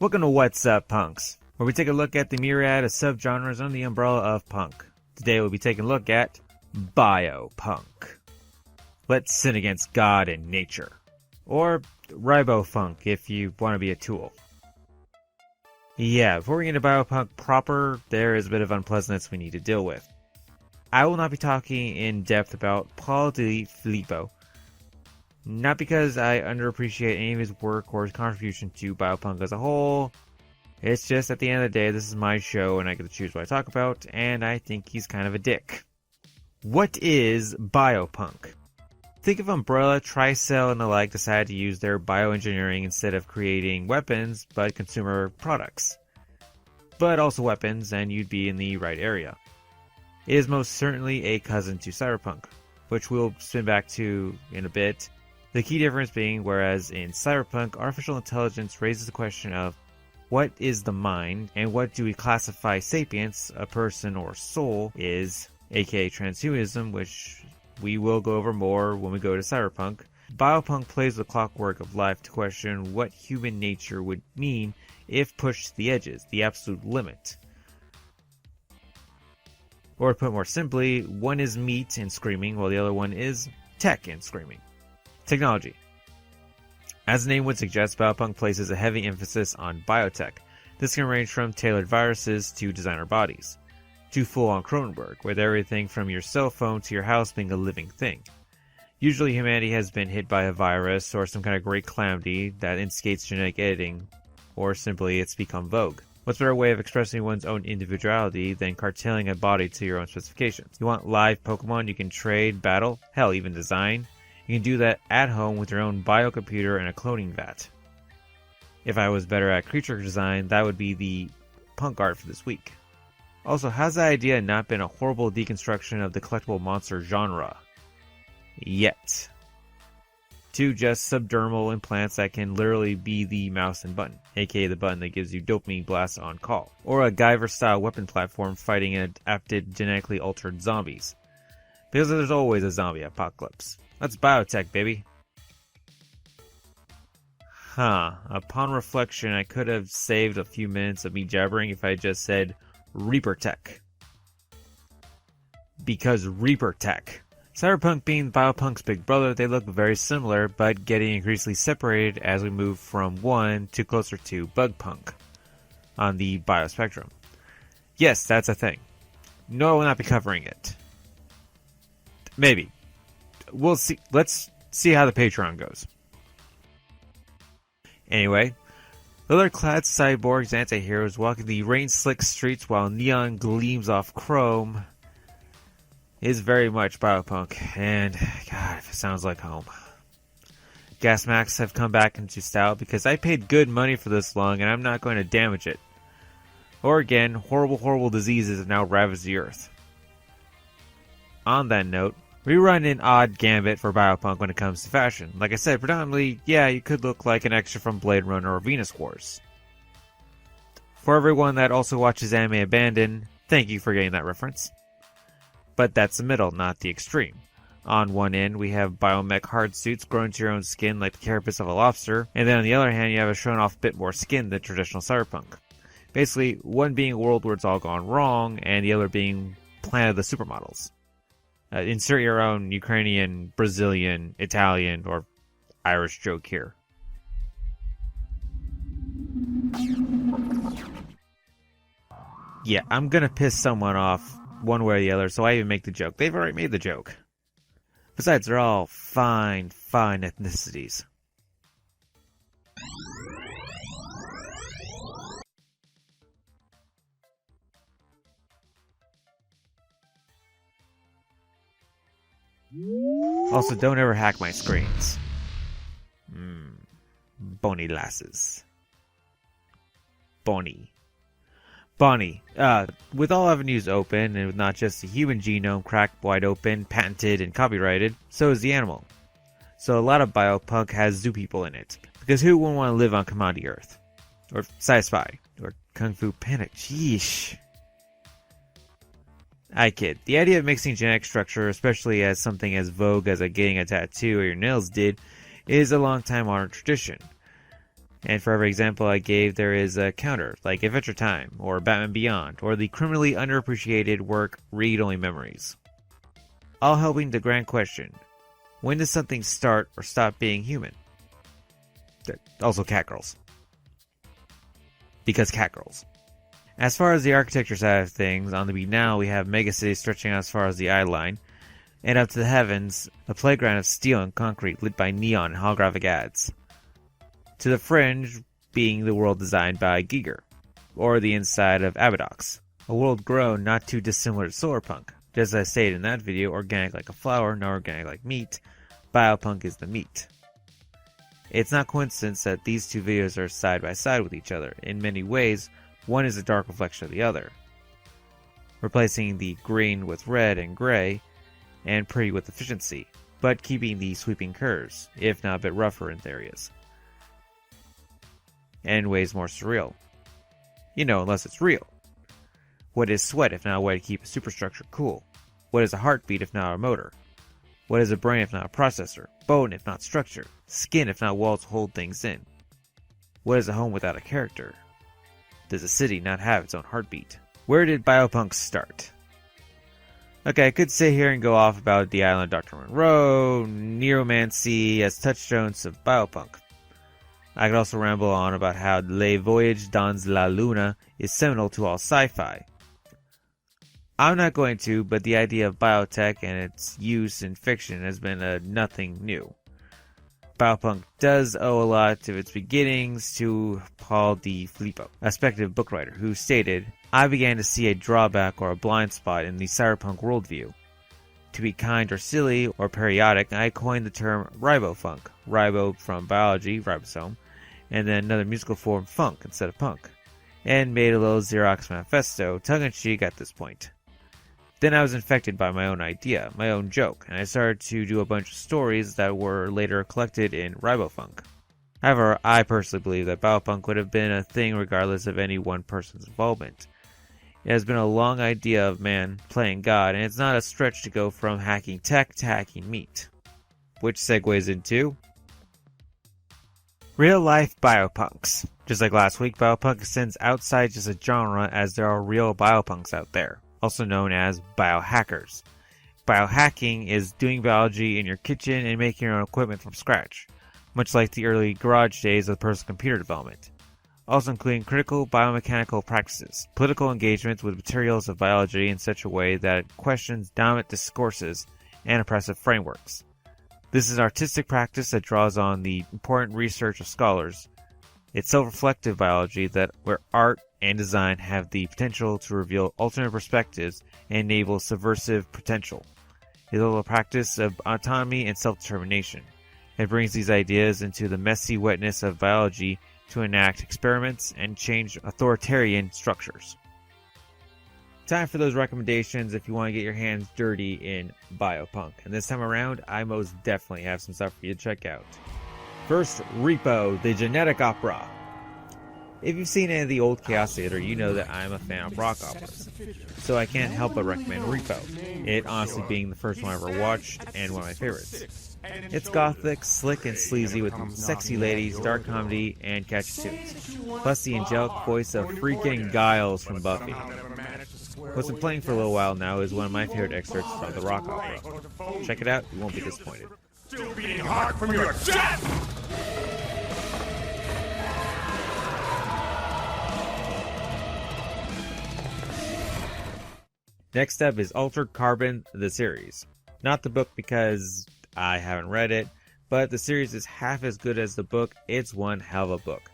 Welcome to What's Up, Punks, where we take a look at the myriad of subgenres under the umbrella of punk. Today we'll be taking a look at biopunk. Let's sin against God and nature. Or ribofunk if you want to be a tool. Yeah, before we get into biopunk proper, there is a bit of unpleasantness we need to deal with. I will not be talking in depth about Paul Di Filippo. Not because I underappreciate any of his work or his contribution to biopunk as a whole. It's just at the end of the day, this is my show and I get to choose what I talk about, and I think he's kind of a dick. What is biopunk? Think of Umbrella, Tricell, and the like decided to use their bioengineering instead of creating weapons, but consumer products. But also weapons, and you'd be in the right area. It is most certainly a cousin to Cyberpunk, which we'll spin back to in a bit. The key difference being, whereas in Cyberpunk, artificial intelligence raises the question of what is the mind, and what do we classify sapience, a person or soul, is, aka transhumanism, which we will go over more when we go to Cyberpunk. Biopunk plays the clockwork of life to question what human nature would mean if pushed to the edges, the absolute limit. Or to put more simply, one is meat and screaming, while the other one is tech and screaming. Technology. As the name would suggest, biopunk places a heavy emphasis on biotech. This can range from tailored viruses to designer bodies, to full-on Cronenberg, with everything from your cell phone to your house being a living thing. Usually humanity has been hit by a virus or some kind of great calamity that instigates genetic editing, or simply it's become vogue. What's a better way of expressing one's own individuality than cartailing a body to your own specifications? You want live Pokemon you can trade, battle, hell, even design? You can do that at home with your own biocomputer and a cloning vat. If I was better at creature design, that would be the punk art for this week. Also, has the idea not been a horrible deconstruction of the collectible monster genre? Yet. To just subdermal implants that can literally be the mouse and button, aka the button that gives you dopamine blasts on call. Or a Guyver-style weapon platform fighting adapted genetically altered zombies. Because there's always a zombie apocalypse. That's biotech, baby. Upon reflection, I could have saved a few minutes of me jabbering if I just said Reaper Tech. Because Reaper Tech. Cyberpunk being Biopunk's big brother, they look very similar, but getting increasingly separated as we move from one to closer to Bugpunk on the biospectrum. Yes, that's a thing. No, I will not be covering it. Maybe. We'll see. Let's see how the Patreon goes. Anyway, leather-clad cyborgs, anti-heroes walking the rain-slick streets while neon gleams off chrome is very much biopunk, and God, if it sounds like home. Gas masks have come back into style because I paid good money for this long and I'm not going to damage it. Or again, horrible diseases have now ravaged the earth. On that note, we run an odd gambit for biopunk when it comes to fashion. Like I said, predominantly, yeah, you could look like an extra from Blade Runner or Venus Wars. For everyone that also watches Anime Abandon, thank you for getting that reference. But that's the middle, not the extreme. On one end, we have biomech hard suits grown to your own skin like the carapace of a lobster, and then on the other hand, you have a shown off bit more skin than traditional cyberpunk. Basically, one being a world where it's all gone wrong, and the other being Planet of the Supermodels. Insert your own Ukrainian, Brazilian, Italian, or Irish joke here. Yeah, I'm gonna piss someone off one way or the other, so I even make the joke. They've already made the joke. Besides, they're all fine ethnicities. Also, don't ever hack my screens. Bony lasses. Bonnie. With all avenues open, and with not just the human genome cracked wide open, patented, and copyrighted, so is the animal. So a lot of biopunk has zoo people in it. Because who wouldn't want to live on Commodity Earth? Or Sci-Fi? Or Kung Fu Panda? Sheesh. I kid. The idea of mixing genetic structure, especially as something as vogue as getting a tattoo or your nails did, is a long time honored tradition. And for every example I gave, there is a counter, like Adventure Time, or Batman Beyond, or the criminally underappreciated work Read Only Memories. All helping the grand question, when does something start or stop being human? Also cat girls. Because cat girls. As far as the architecture side of things, on the beat now we have megacities stretching out as far as the eye line, and up to the heavens, a playground of steel and concrete lit by neon and holographic ads. To the fringe being the world designed by Giger, or the inside of Abadox, a world grown not too dissimilar to Cyberpunk. Just as I stated in that video, organic like a flower, not organic like meat, Biopunk is the meat. It's not coincidence that these two videos are side by side with each other. In many ways, one is a dark reflection of the other, replacing the green with red and gray, and pretty with efficiency, but keeping the sweeping curves, if not a bit rougher in areas, and in ways more surreal. Unless it's real. What is sweat if not a way to keep a superstructure cool? What is a heartbeat if not a motor? What is a brain if not a processor? Bone if not structure? Skin if not walls to hold things in? What is a home without a character? Does a city not have its own heartbeat? Where did Biopunk start? Okay, I could sit here and go off about the island of Dr. Monroe, Neuromancy as touchstones of Biopunk. I could also ramble on about how Le Voyage dans la Luna is seminal to all sci-fi. I'm not going to, but the idea of biotech and its use in fiction has been nothing new. Biopunk does owe a lot to its beginnings to Paul Di Filippo, a speculative book writer, who stated, "I began to see a drawback or a blind spot in the cyberpunk worldview. To be kind or silly or periodic, I coined the term ribofunk, ribo from biology, ribosome, and then another musical form, funk, instead of punk, and made a little Xerox manifesto, tongue-in-cheek at this point. Then I was infected by my own idea, my own joke, and I started to do a bunch of stories that were later collected in Ribofunk. However, I personally believe that Biopunk would have been a thing regardless of any one person's involvement. It has been a long idea of man playing God, and it's not a stretch to go from hacking tech to hacking meat. Which segues into real-life biopunks. Just like last week, Biopunk extends outside just a genre, as there are real biopunks out there, also known as biohackers. Biohacking is doing biology in your kitchen and making your own equipment from scratch, much like the early garage days of personal computer development. Also including critical biomechanical practices, political engagements with materials of biology in such a way that it questions dominant discourses and oppressive frameworks. This is artistic practice that draws on the important research of scholars. It's self-reflective biology that where art and design have the potential to reveal alternate perspectives and enable subversive potential. It's also a practice of autonomy and self-determination. It brings these ideas into the messy wetness of biology to enact experiments and change authoritarian structures. Time for those recommendations if you want to get your hands dirty in Biopunk. And this time around, I most definitely have some stuff for you to check out. First, Repo, the genetic opera. If you've seen any of the old Chaos Theater, you know that I'm a fan of rock operas, so I can't help but recommend Repo, it honestly being the first one I ever watched and one of my favorites. It's gothic, slick, and sleazy with sexy ladies, dark comedy, and catchy tunes, plus the angelic voice of freaking Giles from Buffy. What's been playing for a little while now is one of my favorite excerpts from the rock opera. Check it out, you won't be disappointed. Still beating hard from your death! Next up is Altered Carbon, the series. Not the book because I haven't read it, but the series is half as good as the book. It's one hell of a book.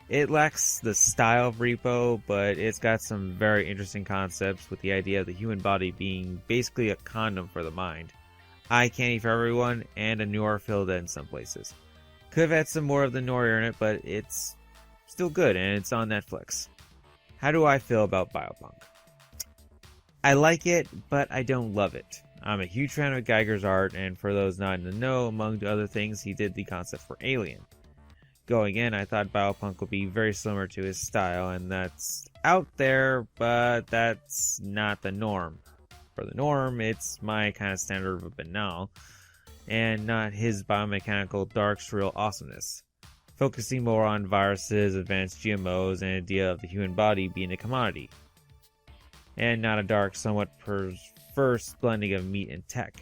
It lacks the style of Repo, but it's got some very interesting concepts with the idea of the human body being basically a condom for the mind. Eye candy for everyone, and a noir filled in some places. Could have had some more of the noir in it, but it's still good, and it's on Netflix. How do I feel about Biopunk? I like it, but I don't love it. I'm a huge fan of Geiger's art, and for those not in the know, among other things, he did the concept for Alien. Going in, I thought Biopunk would be very similar to his style, and that's out there, but that's not the norm. For the norm, it's my kind of standard of a banal, and not his biomechanical dark surreal awesomeness. focusing more on viruses, advanced GMOs, and the idea of the human body being a commodity, and not a dark, somewhat perverse blending of meat and tech.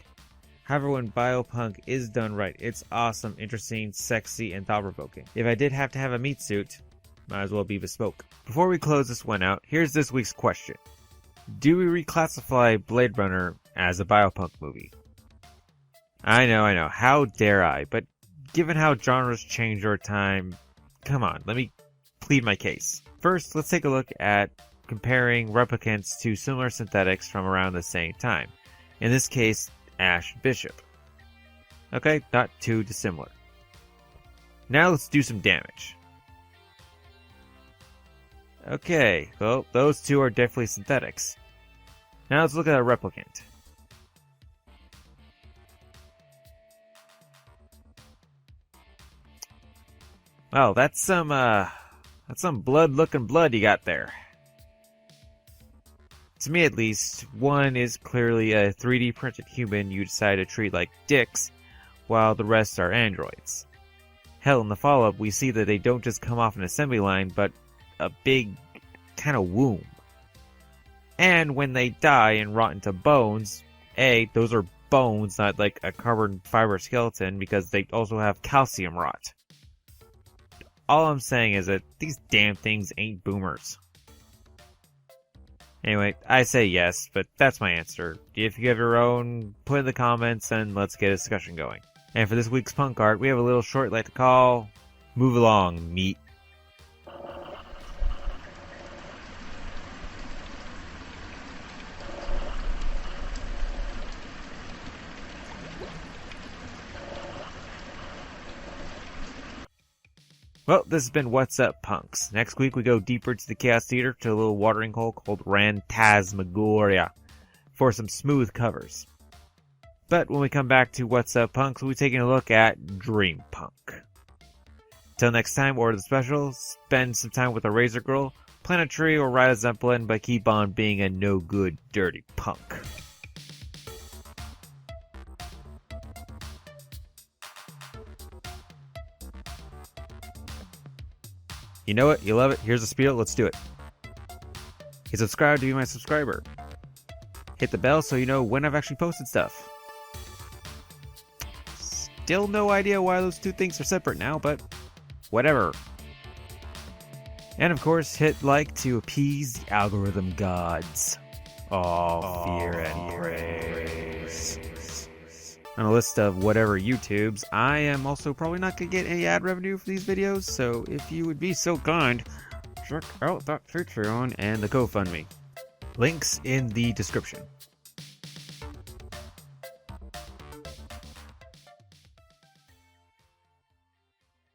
However, when Biopunk is done right, it's awesome, interesting, sexy, and thought-provoking. If I did have to have a meat suit, might as well be bespoke. Before we close this one out, here's this week's question. Do we reclassify Blade Runner as a Biopunk movie? I know, how dare I, but given how genres change over time, come on, let me plead my case. First, let's take a look at comparing replicants to similar synthetics from around the same time. In this case, Ash Bishop. Okay, not too dissimilar. Now let's do some damage. Okay, well, those two are definitely synthetics. Now let's look at a replicant. Well, that's some blood-looking blood you got there. To me at least, one is clearly a 3D printed human you decide to treat like dicks, while the rest are androids. Hell, in the follow-up, we see that they don't just come off an assembly line, but a big kind of womb. And when they die and rot into bones, those are bones, not like a carbon fiber skeleton, because they also have calcium rot. All I'm saying is that these damn things ain't boomers. Anyway, I say yes, but that's my answer. If you have your own, put in the comments and let's get a discussion going. And for this week's punk art, we have a little short like to call Move Along, Meat. Well, this has been What's Up, Punks. Next week we go deeper into the Chaos Theater to a little watering hole called Rantasmagoria for some smooth covers. But when we come back to What's Up, Punks, we'll be taking a look at Dream Punk. Till next time, order the special, spend some time with a Razor Girl, plant a tree or ride a Zeppelin, but keep on being a no-good, dirty punk. You know it, you love it, here's the spiel, let's do it. Hit subscribe to be my subscriber. Hit the bell so you know when I've actually posted stuff. Still no idea why those two things are separate now, but whatever. And of course, hit like to appease the algorithm gods. All fear and praise. On a list of whatever YouTubes, I am also probably not going to get any ad revenue for these videos, so if you would be so kind, check out that Patreon and the GoFundMe. Links in the description.